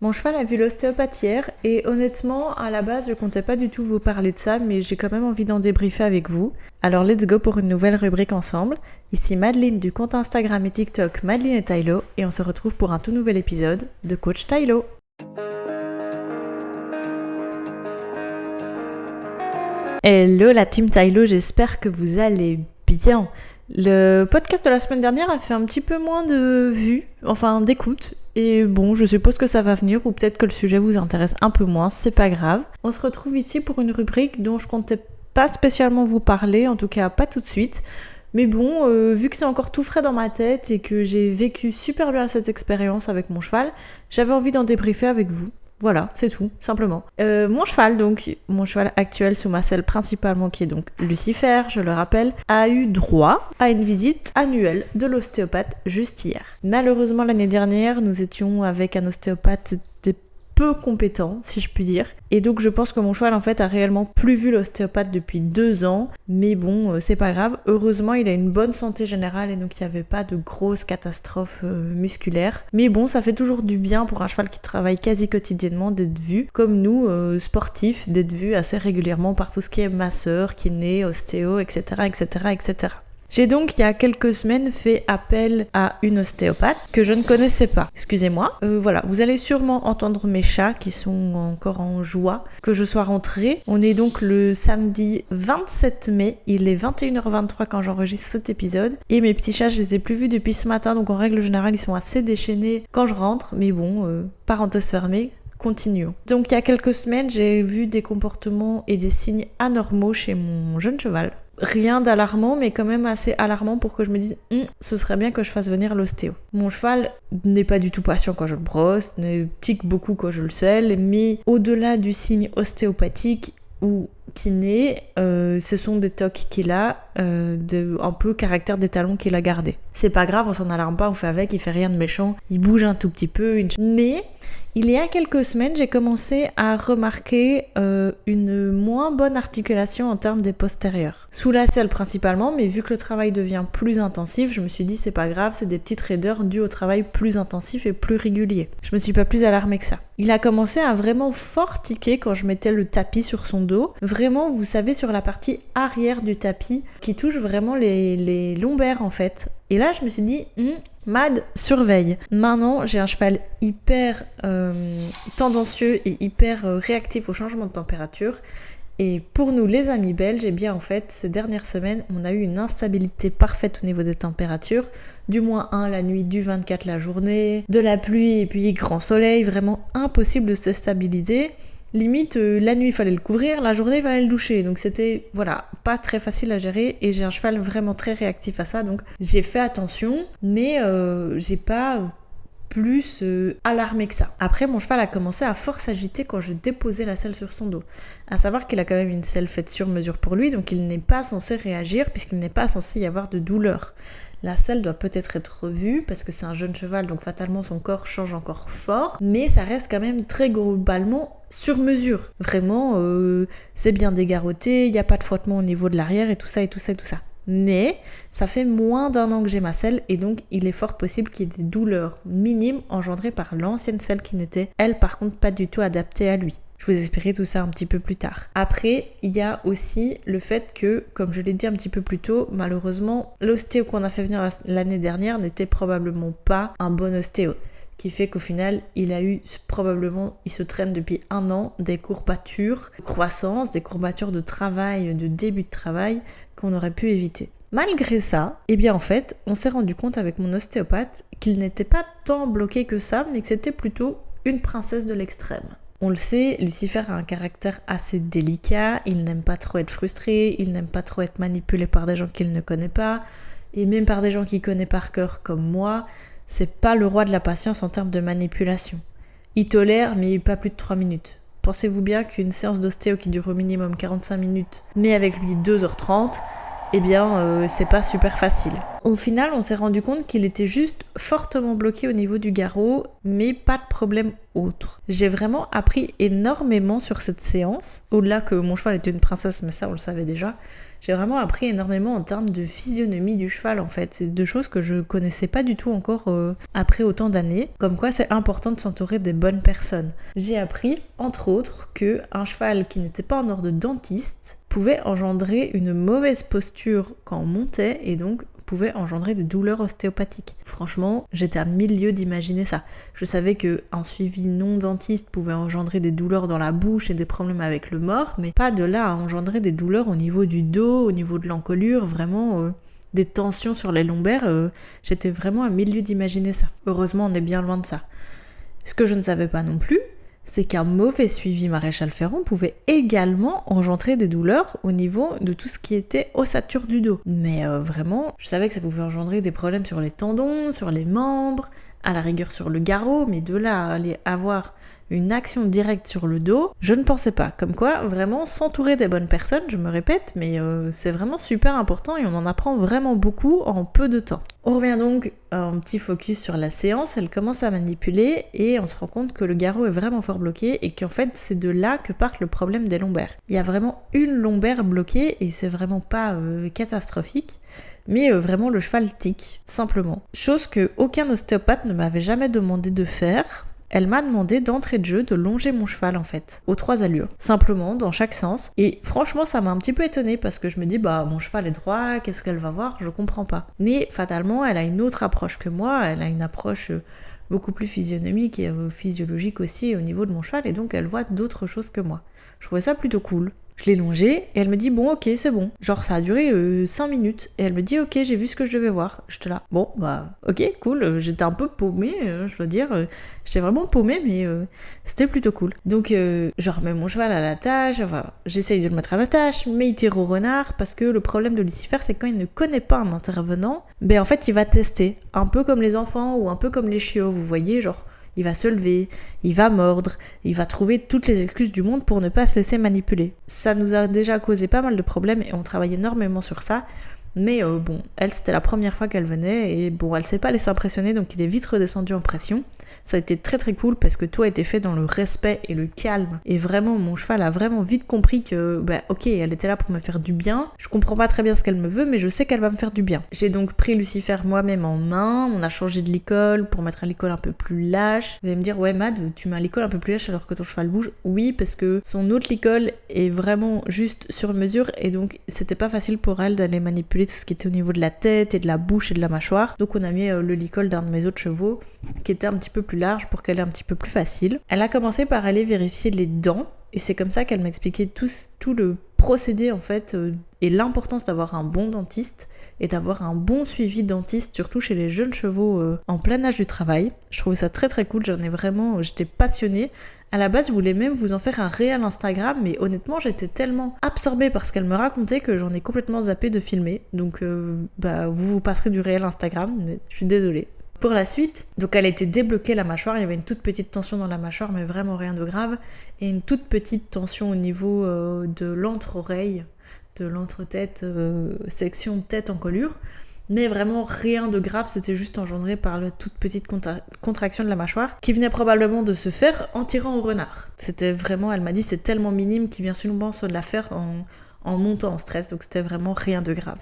Mon cheval a vu l'ostéopathe hier et honnêtement, à la base, je comptais pas du tout vous parler de ça, mais j'ai quand même envie d'en débriefer avec vous. Alors let's go pour une nouvelle rubrique ensemble. Ici Madeline du compte Instagram et TikTok Madeline et Tylo et on se retrouve pour un tout nouvel épisode de Coach Tylo. Hello la team Tylo, j'espère que vous allez bien. Le podcast de la semaine dernière a fait un petit peu moins de vues, enfin d'écoute. Et bon, je suppose que ça va venir ou peut-être que le sujet vous intéresse un peu moins, c'est pas grave. On se retrouve ici pour une rubrique dont je comptais pas spécialement vous parler, en tout cas pas tout de suite. Mais bon, vu que c'est encore tout frais dans ma tête et que j'ai vécu super bien cette expérience avec mon cheval, j'avais envie d'en débriefer avec vous. Voilà, c'est tout, simplement. Mon cheval actuel sous ma selle principalement, qui est donc Lucifer, je le rappelle, a eu droit à une visite annuelle de l'ostéopathe juste hier. Malheureusement, l'année dernière, nous étions avec un ostéopathe peu compétent, si je puis dire. Et donc je pense que mon cheval en fait a réellement plus vu l'ostéopathe depuis 2 ans. Mais bon, c'est pas grave. Heureusement, il a une bonne santé générale et donc il n'y avait pas de grosses catastrophes musculaires. Mais bon, ça fait toujours du bien pour un cheval qui travaille quasi quotidiennement d'être vu, comme nous, sportifs, d'être vu assez régulièrement par tout ce qui est masseur, kiné, ostéo, etc., etc., etc. J'ai donc, il y a quelques semaines, fait appel à une ostéopathe que je ne connaissais pas. Excusez-moi. Voilà, vous allez sûrement entendre mes chats qui sont encore en joie que je sois rentrée. On est donc le samedi 27 mai. Il est 21h23 quand j'enregistre cet épisode. Et mes petits chats, je les ai plus vus depuis ce matin. Donc en règle générale, ils sont assez déchaînés quand je rentre. Mais bon, parenthèse fermée. Continuons. Donc il y a quelques semaines, j'ai vu des comportements et des signes anormaux chez mon jeune cheval. Rien d'alarmant, mais quand même assez alarmant pour que je me dise ce serait bien que je fasse venir l'ostéo. Mon cheval n'est pas du tout patient quand je le brosse, ne tique beaucoup quand je le selle, mais au-delà du signe ostéopathique ou kiné, ce sont des tocs qu'il a, un peu caractère des talons qu'il a gardé. C'est pas grave, on s'en alarme pas, on fait avec, il fait rien de méchant, il bouge un tout petit peu, mais il y a quelques semaines, j'ai commencé à remarquer une moins bonne articulation en termes des postérieurs. Sous la selle principalement, mais vu que le travail devient plus intensif, je me suis dit c'est pas grave, c'est des petites raideurs dues au travail plus intensif et plus régulier. Je me suis pas plus alarmée que ça. Il a commencé à vraiment fort tiquer quand je mettais le tapis sur son dos. Vraiment, vous savez, sur la partie arrière du tapis qui touche vraiment les lombaires en fait. Et là, je me suis dit, Mad, surveille. Maintenant, j'ai un cheval hyper tendancieux et hyper réactif au changement de température. Et pour nous, les amis belges, eh bien en fait, ces dernières semaines, on a eu une instabilité parfaite au niveau des températures. Du -1 la nuit, du 24 la journée, de la pluie et puis grand soleil, vraiment impossible de se stabiliser. Limite, la nuit, il fallait le couvrir, la journée, il fallait le doucher. Donc c'était, pas très facile à gérer. Et j'ai un cheval vraiment très réactif à ça. Donc j'ai fait attention, mais j'ai pas plus alarmé que ça. Après, mon cheval a commencé à fort s'agiter quand je déposais la selle sur son dos. À savoir qu'il a quand même une selle faite sur mesure pour lui, donc il n'est pas censé réagir puisqu'il n'est pas censé y avoir de douleur. La selle doit peut-être être revue parce que c'est un jeune cheval, donc fatalement son corps change encore fort, mais ça reste quand même très globalement sur mesure. Vraiment, c'est bien dégarroté, il n'y a pas de frottement au niveau de l'arrière et tout ça et tout ça et tout ça. Mais ça fait moins d'1 an que j'ai ma selle et donc il est fort possible qu'il y ait des douleurs minimes engendrées par l'ancienne selle qui n'était, elle, par contre, pas du tout adaptée à lui. Je vous expliquerai tout ça un petit peu plus tard. Après, il y a aussi le fait que, comme je l'ai dit un petit peu plus tôt, malheureusement, l'ostéo qu'on a fait venir l'année dernière n'était probablement pas un bon ostéo. Qui fait qu'au final, il se traîne depuis 1 an des courbatures de croissance, des courbatures de travail, de début de travail qu'on aurait pu éviter. Malgré ça, eh bien en fait, on s'est rendu compte avec mon ostéopathe qu'il n'était pas tant bloqué que ça, mais que c'était plutôt une princesse de l'extrême. On le sait, Lucifer a un caractère assez délicat, il n'aime pas trop être frustré, il n'aime pas trop être manipulé par des gens qu'il ne connaît pas, et même par des gens qu'il connaît par cœur comme moi. C'est pas le roi de la patience en termes de manipulation. Il tolère, mais pas plus de 3 minutes. Pensez-vous bien qu'une séance d'ostéo qui dure au minimum 45 minutes, mais avec lui 2h30, eh bien, c'est pas super facile. Au final, on s'est rendu compte qu'il était juste fortement bloqué au niveau du garrot, mais pas de problème autre. J'ai vraiment appris énormément sur cette séance. Au-delà que mon cheval était une princesse, mais ça, on le savait déjà. j'ai vraiment appris énormément en termes de physionomie du cheval en fait. C'est deux choses que je connaissais pas du tout encore après autant d'années. Comme quoi c'est important de s'entourer des bonnes personnes. J'ai appris entre autres que un cheval qui n'était pas en ordre de dentiste pouvait engendrer une mauvaise posture quand on montait et donc pouvait engendrer des douleurs ostéopathiques. Franchement, j'étais à 1000 lieues d'imaginer ça. Je savais qu'un suivi non dentiste pouvait engendrer des douleurs dans la bouche et des problèmes avec le mort, mais pas de là à engendrer des douleurs au niveau du dos, au niveau de l'encolure, vraiment des tensions sur les lombaires. J'étais vraiment à 1000 lieues d'imaginer ça. Heureusement, on est bien loin de ça. Ce que je ne savais pas non plus, c'est qu'un mauvais suivi maréchal Ferrand pouvait également engendrer des douleurs au niveau de tout ce qui était ossature du dos. Mais vraiment, je savais que ça pouvait engendrer des problèmes sur les tendons, sur les membres, à la rigueur sur le garrot, mais de là à aller avoir une action directe sur le dos, je ne pensais pas. Comme quoi, vraiment, s'entourer des bonnes personnes, je me répète, mais c'est vraiment super important et on en apprend vraiment beaucoup en peu de temps. On revient donc à un petit focus sur la séance, elle commence à manipuler et on se rend compte que le garrot est vraiment fort bloqué et qu'en fait, c'est de là que part le problème des lombaires. Il y a vraiment une lombaire bloquée et c'est vraiment pas catastrophique. Mais vraiment le cheval tique, simplement. Chose que aucun ostéopathe ne m'avait jamais demandé de faire. Elle m'a demandé d'entrée de jeu de longer mon cheval en fait, aux 3 allures, simplement dans chaque sens. Et franchement ça m'a un petit peu étonnée parce que je me dis mon cheval est droit, qu'est-ce qu'elle va voir, je comprends pas. Mais fatalement elle a une autre approche que moi, elle a une approche beaucoup plus physionomique et physiologique aussi au niveau de mon cheval et donc elle voit d'autres choses que moi. Je trouvais ça plutôt cool. Je l'ai longée et elle me dit bon ok c'est bon. Genre ça a duré 5 minutes et elle me dit ok j'ai vu ce que je devais voir. J'étais là bon ok cool, j'étais un peu paumée je dois dire, j'étais vraiment paumée mais c'était plutôt cool. Donc je remets mon cheval à la tâche, j'essaye de le mettre à la tâche mais il tire au renard parce que le problème de Lucifer c'est que quand il ne connaît pas un intervenant, en fait il va tester, un peu comme les enfants ou un peu comme les chiots vous voyez genre. Il va se lever, il va mordre, il va trouver toutes les excuses du monde pour ne pas se laisser manipuler. Ça nous a déjà causé pas mal de problèmes et on travaille énormément sur ça. Mais elle c'était la première fois qu'elle venait et elle s'est pas laissée impressionner donc il est vite redescendu en pression. Ça a été très très cool parce que tout a été fait dans le respect et le calme et vraiment mon cheval a vraiment vite compris que ok elle était là pour me faire du bien. Je comprends pas très bien ce qu'elle me veut mais je sais qu'elle va me faire du bien. J'ai donc pris Lucifer moi-même en main, on a changé de licol pour mettre un licol un peu plus lâche. Vous allez me dire ouais Mad tu mets un licol un peu plus lâche alors que ton cheval bouge. Oui parce que son autre licol est vraiment juste sur mesure et donc c'était pas facile pour elle d'aller manipuler tout ce qui était au niveau de la tête et de la bouche et de la mâchoire. Donc on a mis le licol d'un de mes autres chevaux qui était un petit peu plus large pour qu'elle ait un petit peu plus facile. Elle a commencé par aller vérifier les dents et c'est comme ça qu'elle m'expliquait tout le procédé en fait et l'importance d'avoir un bon dentiste et d'avoir un bon suivi dentiste surtout chez les jeunes chevaux en plein âge du travail. Je trouvais ça très très cool, j'étais passionnée. À la base, je voulais même vous en faire un réel Instagram, mais honnêtement, j'étais tellement absorbée par ce qu'elle me racontait que j'en ai complètement zappé de filmer. Donc, vous passerez du réel Instagram, mais je suis désolée. Pour la suite, donc elle a été débloquée la mâchoire, il y avait une toute petite tension dans la mâchoire, mais vraiment rien de grave, et une toute petite tension au niveau de l'entre-oreille, de l'entre-tête, section tête-encolure. Mais vraiment rien de grave, c'était juste engendré par la toute petite contraction de la mâchoire qui venait probablement de se faire en tirant au renard. C'était vraiment, elle m'a dit, c'est tellement minime qu'il vient souvent se la faire en montant en stress, donc c'était vraiment rien de grave.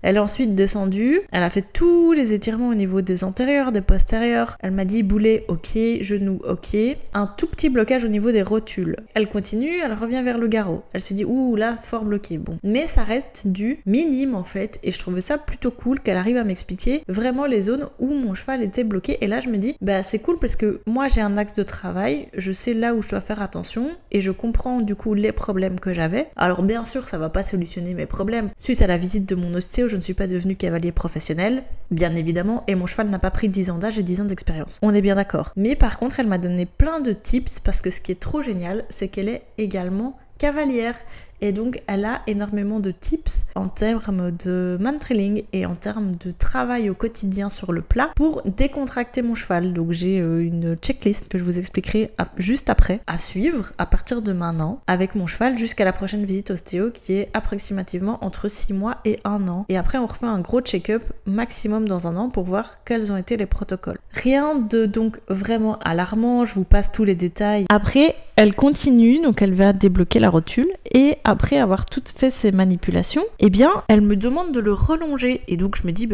Elle est ensuite descendue, elle a fait tous les étirements au niveau des antérieurs, des postérieurs. Elle m'a dit boulet, ok, genou, ok. Un tout petit blocage au niveau des rotules. Elle continue, elle revient vers le garrot. Elle se dit, ouh là, fort bloqué, bon. Mais ça reste du minime en fait, et je trouvais ça plutôt cool qu'elle arrive à m'expliquer vraiment les zones où mon cheval était bloqué. Et là, je me dis, c'est cool parce que moi j'ai un axe de travail, je sais là où je dois faire attention, et je comprends du coup les problèmes que j'avais. Alors bien sûr, ça va pas solutionner mes problèmes. Suite à la visite de mon ostéo, je ne suis pas devenue cavalier professionnel, bien évidemment, et mon cheval n'a pas pris 10 ans d'âge et 10 ans d'expérience. On est bien d'accord. Mais par contre, elle m'a donné plein de tips parce que ce qui est trop génial, c'est qu'elle est également cavalière. Et donc, elle a énormément de tips en termes de man-trailing et en termes de travail au quotidien sur le plat pour décontracter mon cheval. Donc, j'ai une checklist que je vous expliquerai juste après à suivre à partir de maintenant avec mon cheval jusqu'à la prochaine visite ostéo qui est approximativement entre 6 mois et 1 an. Et après, on refait un gros check-up maximum dans 1 an pour voir quels ont été les protocoles. Rien de donc vraiment alarmant, je vous passe tous les détails. Après, elle continue, donc elle va débloquer la rotule et après avoir tout fait ces manipulations, eh bien, elle me demande de le relonger. Et donc, je me dis,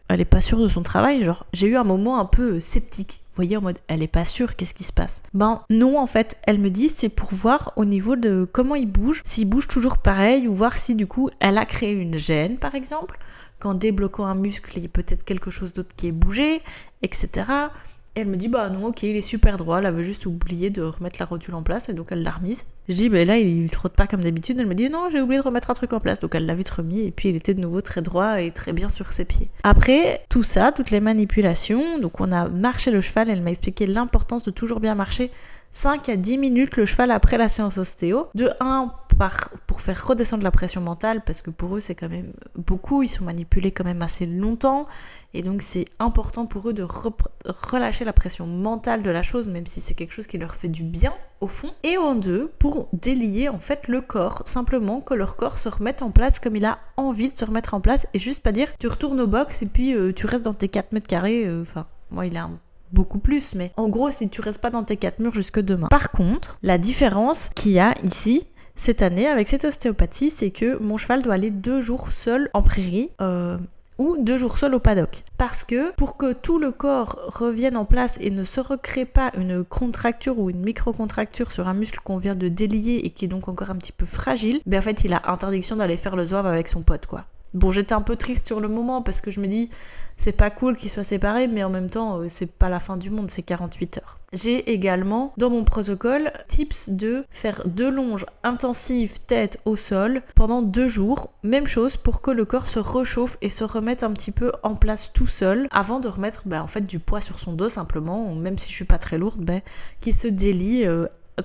elle est pas sûre de son travail. Genre, j'ai eu un moment un peu sceptique. Vous voyez, en mode, elle est pas sûre, qu'est-ce qui se passe? Non, en fait, elle me dit, c'est pour voir au niveau de comment il bouge, s'il bouge toujours pareil, ou voir si, du coup, elle a créé une gêne, par exemple, qu'en débloquant un muscle, il y a peut-être quelque chose d'autre qui est bougé, etc. Elle me dit, non, ok, il est super droit, elle avait juste oublié de remettre la rotule en place, et donc elle l'a remise. Je dis, là, il trotte pas comme d'habitude. Elle me dit, non, j'ai oublié de remettre un truc en place. Donc elle l'a vite remis, et puis il était de nouveau très droit et très bien sur ses pieds. Après tout ça, toutes les manipulations, donc on a marché le cheval, elle m'a expliqué l'importance de toujours bien marcher 5 à 10 minutes le cheval après la séance ostéo. De 1, pour faire redescendre la pression mentale, parce que pour eux c'est quand même beaucoup, ils sont manipulés quand même assez longtemps, et donc c'est important pour eux de relâcher la pression mentale de la chose, même si c'est quelque chose qui leur fait du bien au fond. Et en 2, pour délier en fait le corps, simplement que leur corps se remette en place comme il a envie de se remettre en place, et juste pas dire tu retournes au box et puis tu restes dans tes 4 mètres carrés, moi il a beaucoup plus, mais en gros si tu restes pas dans tes 4 murs jusque demain. Par contre, la différence qu'il y a ici cette année avec cette ostéopathie, c'est que mon cheval doit aller 2 jours seul en prairie, ou 2 jours seul au paddock. Parce que pour que tout le corps revienne en place et ne se recrée pas une contracture ou une micro-contracture sur un muscle qu'on vient de délier et qui est donc encore un petit peu fragile, en fait il a interdiction d'aller faire le zouave avec son pote, quoi. Bon, j'étais un peu triste sur le moment parce que je me dis c'est pas cool qu'ils soient séparés, mais en même temps c'est pas la fin du monde, c'est 48 heures. J'ai également dans mon protocole tips de faire 2 longes intensives tête au sol pendant 2 jours, même chose pour que le corps se réchauffe et se remette un petit peu en place tout seul avant de remettre en fait du poids sur son dos simplement, même si je suis pas très lourde, qui se délie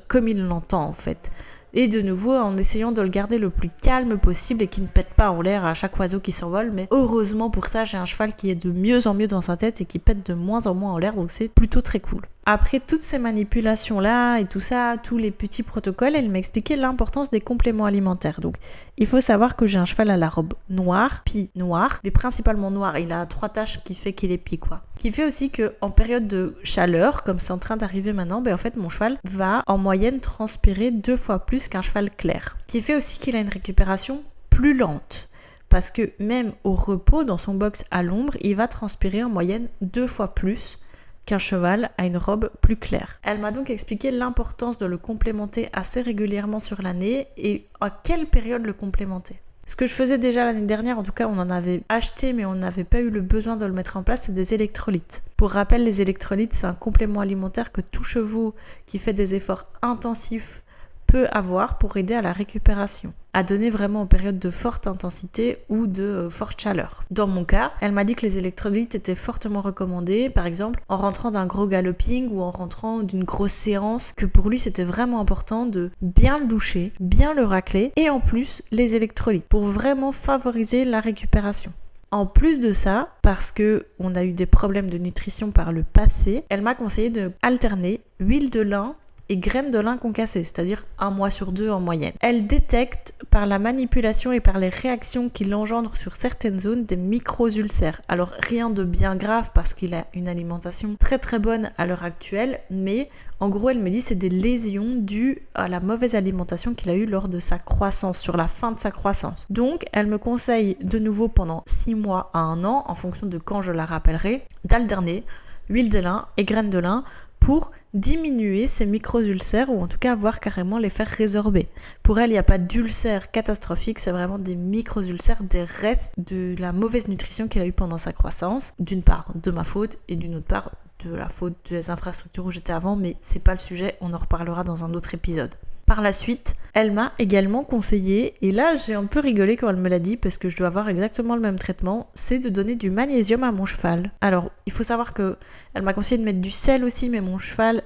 comme il l'entend en fait. Et de nouveau en essayant de le garder le plus calme possible et qui ne pète pas en l'air à chaque oiseau qui s'envole. Mais heureusement pour ça, j'ai un cheval qui est de mieux en mieux dans sa tête et qui pète de moins en moins en l'air, donc c'est plutôt très cool. Après toutes ces manipulations-là et tout ça, tous les petits protocoles, elle m'a expliqué l'importance des compléments alimentaires. Donc, il faut savoir que j'ai un cheval à la robe noire, pied noir, mais principalement noir. Il a 3 taches qui fait qu'il est pied, quoi. Qui fait aussi qu'en période de chaleur, comme c'est en train d'arriver maintenant, en fait, mon cheval va en moyenne transpirer 2 fois plus qu'un cheval clair. Qui fait aussi qu'il a une récupération plus lente. Parce que même au repos, dans son box à l'ombre, il va transpirer en moyenne 2 fois plus qu'un cheval a une robe plus claire. Elle m'a donc expliqué l'importance de le complémenter assez régulièrement sur l'année et à quelle période le complémenter. Ce que je faisais déjà l'année dernière, en tout cas on en avait acheté mais on n'avait pas eu le besoin de le mettre en place, c'est des électrolytes. Pour rappel, les électrolytes c'est un complément alimentaire que tout chevaux qui fait des efforts intensifs peut avoir pour aider à la récupération, à donner vraiment en période de forte intensité ou de forte chaleur. Dans mon cas, elle m'a dit que les électrolytes étaient fortement recommandés, par exemple en rentrant d'un gros galloping ou en rentrant d'une grosse séance, que pour lui c'était vraiment important de bien le doucher, bien le racler et en plus les électrolytes pour vraiment favoriser la récupération. En plus de ça, parce que on a eu des problèmes de nutrition par le passé, elle m'a conseillé de alterner huile de lin et graines de lin concassées, c'est-à-dire 1 mois sur 2 en moyenne. Elle détecte par la manipulation et par les réactions qu'il engendre sur certaines zones des micro-ulcères. Alors rien de bien grave parce qu'il a une alimentation très très bonne à l'heure actuelle, mais en gros elle me dit c'est des lésions dues à la mauvaise alimentation qu'il a eue lors de sa croissance, sur la fin de sa croissance. Donc elle me conseille de nouveau pendant 6 mois à 1 an, en fonction de quand je la rappellerai, d'alterner huile de lin et graines de lin pour diminuer ces micro-ulcères ou en tout cas voire carrément les faire résorber. Pour elle, il n'y a pas d'ulcères catastrophiques, c'est vraiment des micro-ulcères, des restes de la mauvaise nutrition qu'il a eu pendant sa croissance, d'une part de ma faute et d'une autre part de la faute des infrastructures où j'étais avant, mais c'est pas le sujet, on en reparlera dans un autre épisode. Par la suite, elle m'a également conseillé, et là j'ai un peu rigolé quand elle me l'a dit parce que je dois avoir exactement le même traitement, c'est de donner du magnésium à mon cheval. Alors, il faut savoir que elle m'a conseillé de mettre du sel aussi, mais mon cheval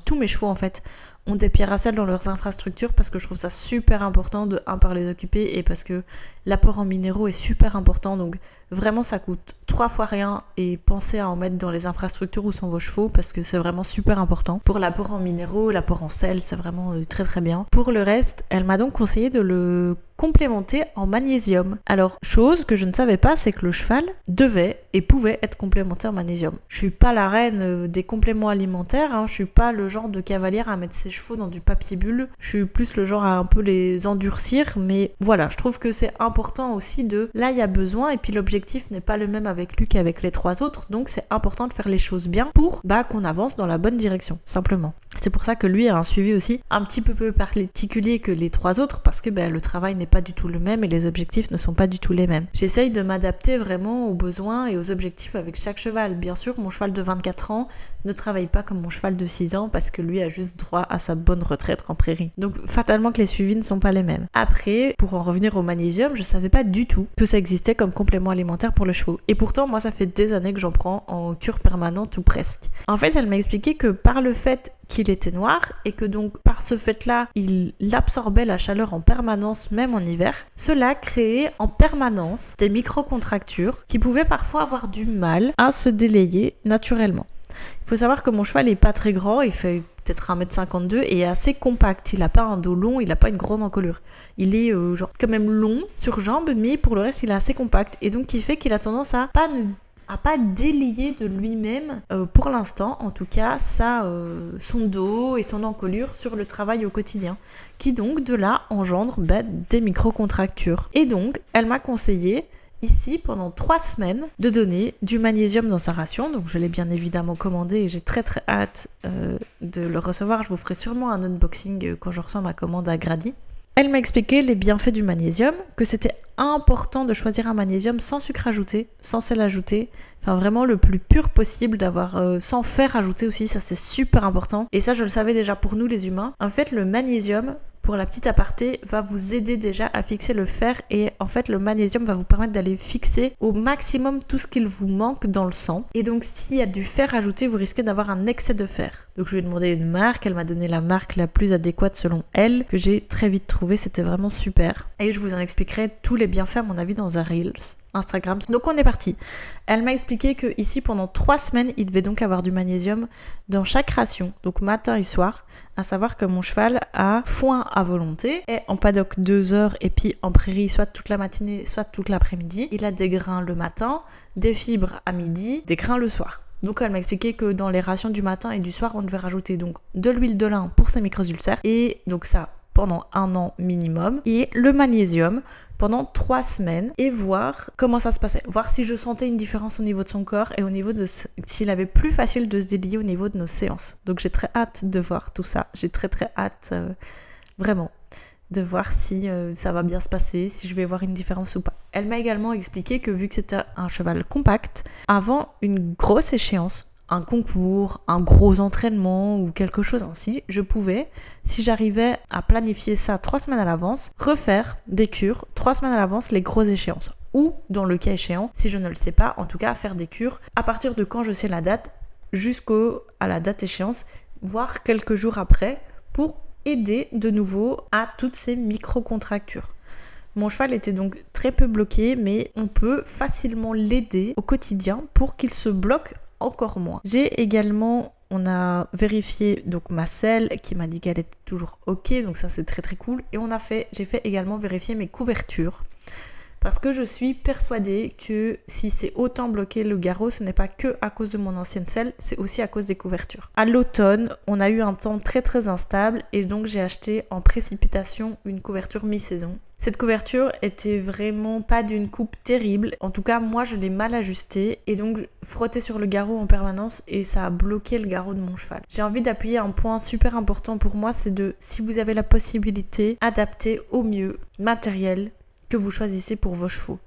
tous mes chevaux en fait, ont des pierres à sel dans leurs infrastructures parce que je trouve ça super important de par les occuper et parce que l'apport en minéraux est super important, donc vraiment ça coûte 3 fois rien et pensez à en mettre dans les infrastructures où sont vos chevaux parce que c'est vraiment super important. Pour l'apport en minéraux, l'apport en sel, c'est vraiment très très bien. Pour le reste, elle m'a donc conseillé de le complémenté en magnésium. Alors, chose que je ne savais pas, c'est que le cheval devait et pouvait être complémenté en magnésium. Je suis pas la reine des compléments alimentaires, hein. Je suis pas le genre de cavalière à mettre ses chevaux dans du papier bulle. Je suis plus le genre à un peu les endurcir, mais voilà, je trouve que c'est important aussi de... Là, il y a besoin, et puis l'objectif n'est pas le même avec lui qu'avec les 3 autres, donc c'est important de faire les choses bien pour qu'on avance dans la bonne direction, simplement. C'est pour ça que lui a un suivi aussi un petit peu plus particulier que les 3 autres, parce que le travail n'est pas du tout le même et les objectifs ne sont pas du tout les mêmes. J'essaye de m'adapter vraiment aux besoins et aux objectifs avec chaque cheval. Bien sûr, mon cheval de 24 ans ne travaille pas comme mon cheval de 6 ans parce que lui a juste droit à sa bonne retraite en prairie. Donc fatalement que les suivis ne sont pas les mêmes. Après, pour en revenir au magnésium, je savais pas du tout que ça existait comme complément alimentaire pour le chevaux. Et pourtant, moi, ça fait des années que j'en prends en cure permanente ou presque. En fait, elle m'a expliqué que par le fait qu'il était noir et que donc par ce fait-là, il absorbait la chaleur en permanence, même en hiver, cela créait en permanence des micro-contractures qui pouvaient parfois avoir du mal à se délayer naturellement. Il faut savoir que mon cheval n'est pas très grand, il fait peut-être 1m52 et est assez compact. Il n'a pas un dos long, il n'a pas une grande encolure. Il est quand même long sur jambes, mais pour le reste, il est assez compact. Et donc, qui fait qu'il a tendance à pas délier de lui-même, pour l'instant, en tout cas, son dos et son encolure sur le travail au quotidien, qui donc, de là, engendre des micro-contractures. Et donc, elle m'a conseillé, ici, pendant 3 semaines, de donner du magnésium dans sa ration. Donc, je l'ai bien évidemment commandé et j'ai très très hâte de le recevoir. Je vous ferai sûrement un unboxing quand je reçois ma commande à Grady. Elle m'a expliqué les bienfaits du magnésium, que c'était important de choisir un magnésium sans sucre ajouté, sans sel ajouté, enfin vraiment le plus pur possible, d'avoir sans fer ajouté aussi, ça c'est super important. Et ça je le savais déjà pour nous les humains. En fait le magnésium, pour la petite aparté, va vous aider déjà à fixer le fer et en fait le magnésium va vous permettre d'aller fixer au maximum tout ce qu'il vous manque dans le sang. Et donc s'il y a du fer ajouté, vous risquez d'avoir un excès de fer. Donc je lui ai demandé une marque, elle m'a donné la marque la plus adéquate selon elle, que j'ai très vite trouvée, c'était vraiment super. Et je vous en expliquerai tous les bienfaits à mon avis dans un Reels Instagram. Donc on est parti. Elle m'a expliqué que ici pendant 3 semaines, il devait donc avoir du magnésium dans chaque ration, donc matin et soir. À savoir que mon cheval a foin à volonté, est en paddock 2 heures et puis en prairie soit toute la matinée, soit toute l'après-midi. Il a des grains le matin, des fibres à midi, des grains le soir. Donc elle m'a expliqué que dans les rations du matin et du soir, on devait rajouter donc de l'huile de lin pour ses micro-ulcères et donc ça pendant 1 an minimum et le magnésium pendant 3 semaines et voir comment ça se passait, voir si je sentais une différence au niveau de son corps et au niveau de s'il avait plus facile de se délier au niveau de nos séances. Donc j'ai très hâte de voir tout ça, j'ai très très hâte vraiment de voir si ça va bien se passer, si je vais voir une différence ou pas. Elle m'a également expliqué que vu que c'était un cheval compact, avant une grosse échéance, un concours, un gros entraînement ou quelque chose ainsi, je pouvais, si j'arrivais à planifier ça 3 semaines à l'avance, refaire des cures 3 semaines à l'avance les grosses échéances. Ou, dans le cas échéant, si je ne le sais pas, en tout cas faire des cures à partir de quand je sais la date jusqu'à la date échéance, voire quelques jours après, pour aider de nouveau à toutes ces micro-contractures. Mon cheval était donc très peu bloqué, mais on peut facilement l'aider au quotidien pour qu'il se bloque encore moins. On a vérifié donc ma selle qui m'a dit qu'elle était toujours ok, donc ça c'est très très cool. Et j'ai fait également vérifier mes couvertures. Parce que je suis persuadée que si c'est autant bloqué le garrot, ce n'est pas que à cause de mon ancienne selle, c'est aussi à cause des couvertures. À l'automne, on a eu un temps très très instable et donc j'ai acheté en précipitation une couverture mi-saison. Cette couverture était vraiment pas d'une coupe terrible. En tout cas, moi, je l'ai mal ajustée et donc frotté sur le garrot en permanence et ça a bloqué le garrot de mon cheval. J'ai envie d'appuyer un point super important pour moi, c'est si vous avez la possibilité, adapter au mieux matériel que vous choisissez pour vos chevaux.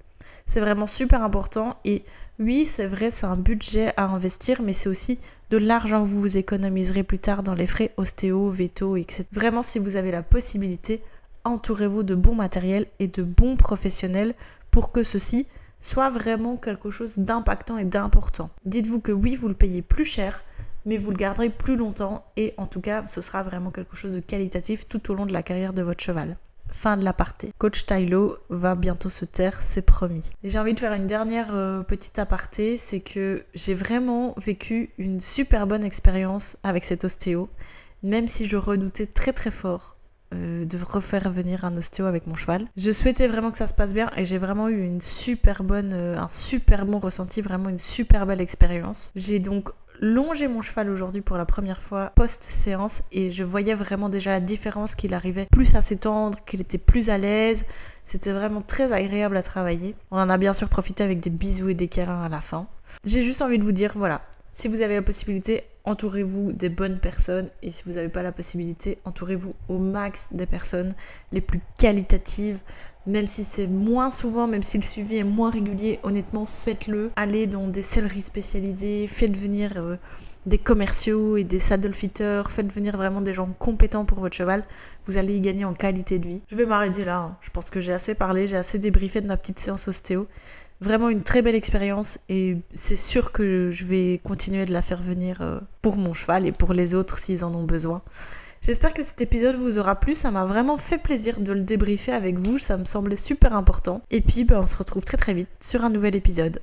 C'est vraiment super important et oui, c'est vrai, c'est un budget à investir, mais c'est aussi de l'argent que vous économiserez plus tard dans les frais ostéo, véto, etc. Vraiment, si vous avez la possibilité, entourez-vous de bon matériel et de bons professionnels pour que ceci soit vraiment quelque chose d'impactant et d'important. Dites-vous que oui, vous le payez plus cher, mais vous le garderez plus longtemps et en tout cas, ce sera vraiment quelque chose de qualitatif tout au long de la carrière de votre cheval. Fin de l'aparté. Coach Tylo va bientôt se taire, c'est promis. Et j'ai envie de faire une dernière petite aparté, c'est que j'ai vraiment vécu une super bonne expérience avec cet ostéo, même si je redoutais très très fort de refaire venir un ostéo avec mon cheval. Je souhaitais vraiment que ça se passe bien et j'ai vraiment eu un super bon ressenti, vraiment une super belle expérience. J'ai donc longé mon cheval aujourd'hui pour la première fois post-séance et je voyais vraiment déjà la différence, qu'il arrivait plus à s'étendre, qu'il était plus à l'aise. C'était vraiment très agréable à travailler. On en a bien sûr profité avec des bisous et des câlins à la fin. J'ai juste envie de vous dire, voilà, si vous avez la possibilité, entourez-vous des bonnes personnes et si vous n'avez pas la possibilité, entourez-vous au max des personnes les plus qualitatives. Même si c'est moins souvent, même si le suivi est moins régulier, honnêtement, faites-le. Allez dans des selleries spécialisées, faites venir des commerciaux et des saddle fitters, faites venir vraiment des gens compétents pour votre cheval. Vous allez y gagner en qualité de vie. Je vais m'arrêter là, hein. Je pense que j'ai assez parlé, j'ai assez débriefé de ma petite séance ostéo. Vraiment une très belle expérience et c'est sûr que je vais continuer de la faire venir pour mon cheval et pour les autres s'ils en ont besoin. J'espère que cet épisode vous aura plu, ça m'a vraiment fait plaisir de le débriefer avec vous, ça me semblait super important. Et puis on se retrouve très très vite sur un nouvel épisode.